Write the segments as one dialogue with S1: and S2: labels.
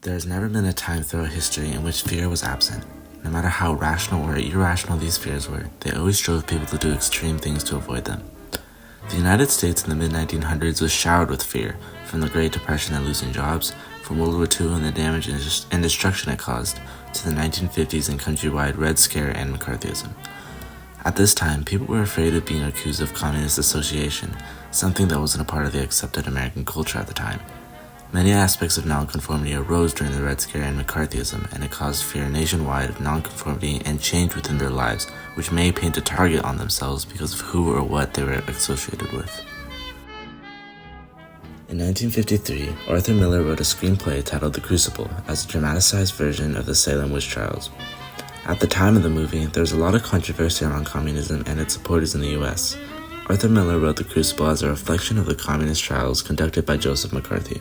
S1: There has never been a time throughout history in which fear was absent. No matter how rational or irrational these fears were, they always drove people to do extreme things to avoid them. The United States in the mid-1900s was showered with fear, from the Great Depression and losing jobs, from World War II and the damage and destruction it caused, to the 1950s and countrywide Red Scare and McCarthyism. At this time, people were afraid of being accused of communist association, something that wasn't a part of the accepted American culture at the time. Many aspects of nonconformity arose during the Red Scare and McCarthyism, and it caused fear nationwide of nonconformity and change within their lives, which may paint a target on themselves because of who or what they were associated with. In 1953, Arthur Miller wrote a screenplay titled The Crucible as a dramatized version of the Salem witch trials. At the time of the movie, there was a lot of controversy around communism and its supporters in the US. Arthur Miller wrote The Crucible as a reflection of the communist trials conducted by Joseph McCarthy.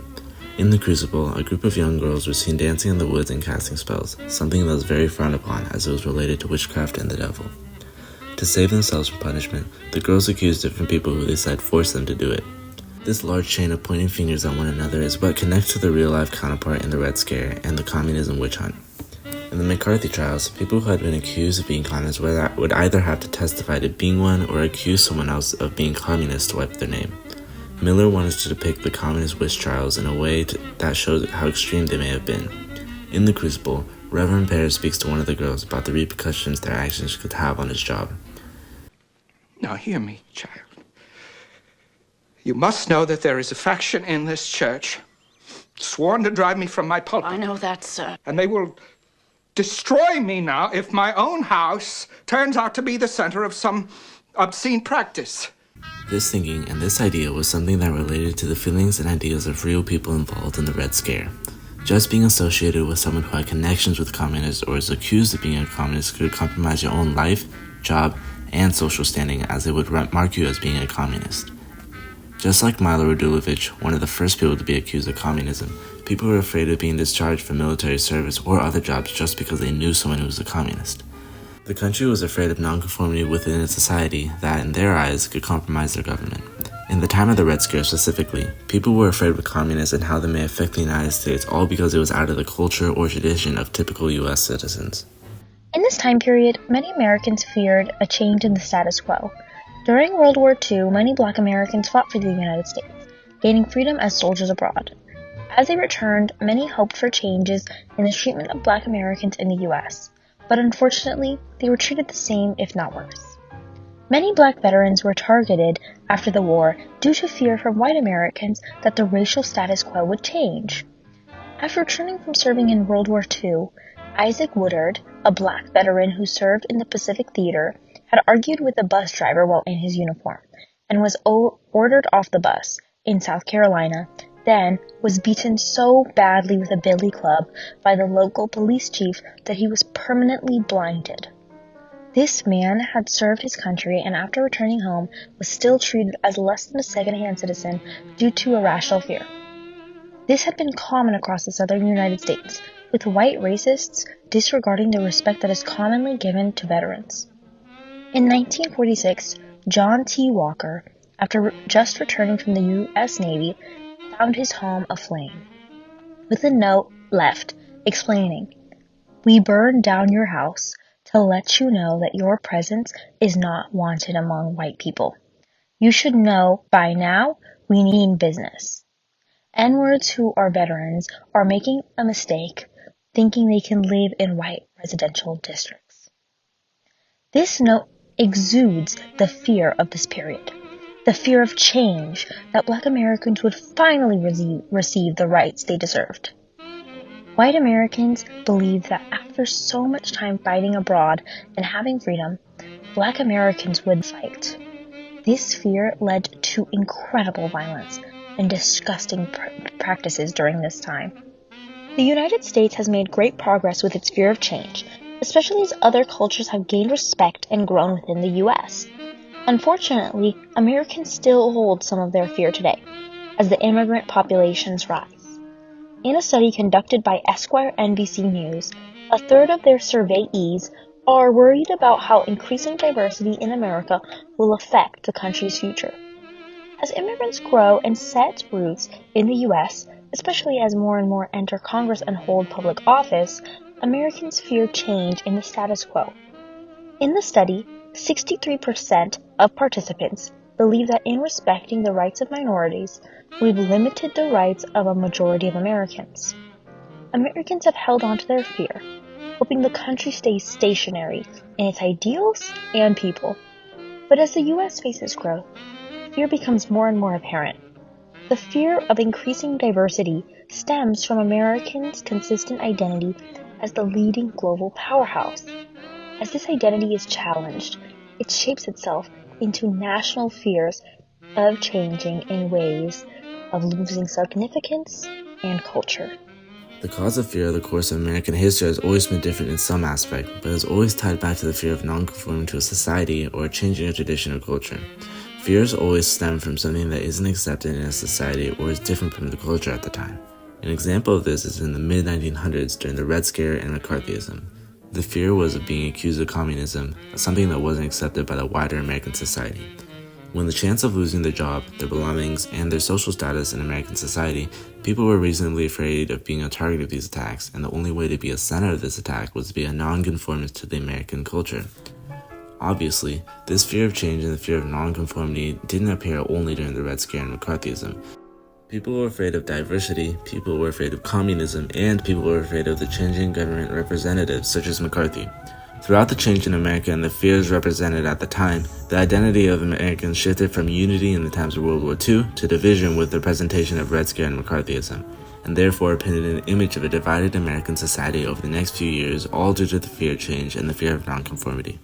S1: In The Crucible, a group of young girls were seen dancing in the woods and casting spells, something that was very frowned upon as it was related to witchcraft and the devil. To save themselves from punishment, the girls accused different people who they said forced them to do it. This large chain of pointing fingers at one another is what connects to the real-life counterpart in the Red Scare and the communism witch hunt. In the McCarthy trials, people who had been accused of being communists would either have to testify to being one or accuse someone else of being communist to wipe their name. Miller wanted to depict the communist witch trials in a way that shows how extreme they may have been. In The Crucible, Reverend Pear speaks to one of the girls about the repercussions their actions could have on his job.
S2: Now hear me, child. You must know that there is a faction in this church sworn to drive me from my pulpit.
S3: I know that, sir.
S2: And they will destroy me now if my own house turns out to be the center of some obscene practice.
S1: This thinking and this idea was something that related to the feelings and ideas of real people involved in the Red Scare. Just being associated with someone who had connections with communists or is accused of being a communist could compromise your own life, job, and social standing, as they would mark you as being a communist. Just like Milo Radulovich, one of the first people to be accused of communism, people were afraid of being discharged from military service or other jobs just because they knew someone who was a communist. The country was afraid of nonconformity within its society that, in their eyes, could compromise their government. In the time of the Red Scare specifically, people were afraid of communists and how they may affect the United States, all because it was out of the culture or tradition of typical U.S. citizens.
S4: In this time period, many Americans feared a change in the status quo. During World War II, many Black Americans fought for the United States, gaining freedom as soldiers abroad. As they returned, many hoped for changes in the treatment of Black Americans in the U.S., but unfortunately, they were treated the same, if not worse. Many Black veterans were targeted after the war due to fear from white Americans that the racial status quo would change. After returning from serving in World War II, Isaac Woodard, a Black veteran who served in the Pacific Theater, had argued with a bus driver while in his uniform, and was ordered off the bus in South Carolina, then was beaten so badly with a billy club by the local police chief that he was permanently blinded. This man had served his country and after returning home was still treated as less than a second-hand citizen due to irrational fear. This had been common across the southern United States, with white racists disregarding the respect that is commonly given to veterans. In 1946, John T. Walker, after just returning from the U.S. Navy, found his home aflame, with a note left explaining, "We burned down your house to let you know that your presence is not wanted among white people. You should know by now we mean business. N-words who are veterans are making a mistake thinking they can live in white residential districts." This note exudes the fear of this period. The fear of change, that Black Americans would finally receive the rights they deserved. White Americans believed that after so much time fighting abroad and having freedom, Black Americans would fight. This fear led to incredible violence and disgusting practices during this time. The United States has made great progress with its fear of change, especially as other cultures have gained respect and grown within the U.S. Unfortunately, Americans still hold some of their fear today, as the immigrant populations rise. In a study conducted by Esquire NBC News, a third of their surveyees are worried about how increasing diversity in America will affect the country's future. As immigrants grow and set roots in the U.S., Especially as more and more enter Congress and hold public office, Americans fear change in the status quo. In the study, 63% of participants believe that in respecting the rights of minorities, we've limited the rights of a majority of Americans. Americans have held on to their fear, hoping the country stays stationary in its ideals and people. But as the U.S. faces growth, fear becomes more and more apparent. The fear of increasing diversity stems from Americans' consistent identity as the leading global powerhouse. As this identity is challenged, it shapes itself into national fears of changing in ways of losing significance and culture.
S1: The cause of fear of the course of American history has always been different in some aspect, but is always tied back to the fear of non-conforming to a society or changing a tradition or culture. Fears always stem from something that isn't accepted in a society or is different from the culture at the time. An example of this is in the mid-1900s during the Red Scare and McCarthyism. The fear was of being accused of communism, something that wasn't accepted by the wider American society. When the chance of losing their job, their belongings, and their social status in American society, people were reasonably afraid of being a target of these attacks, and the only way to be a center of this attack was to be a non-conformist to the American culture. Obviously, this fear of change and the fear of non-conformity didn't appear only during the Red Scare and McCarthyism. People were afraid of diversity, people were afraid of communism, and people were afraid of the changing government representatives such as McCarthy. Throughout the change in America and the fears represented at the time, the identity of Americans shifted from unity in the times of World War II to division with the presentation of Red Scare and McCarthyism, and therefore painted an image of a divided American society over the next few years, all due to the fear of change and the fear of nonconformity.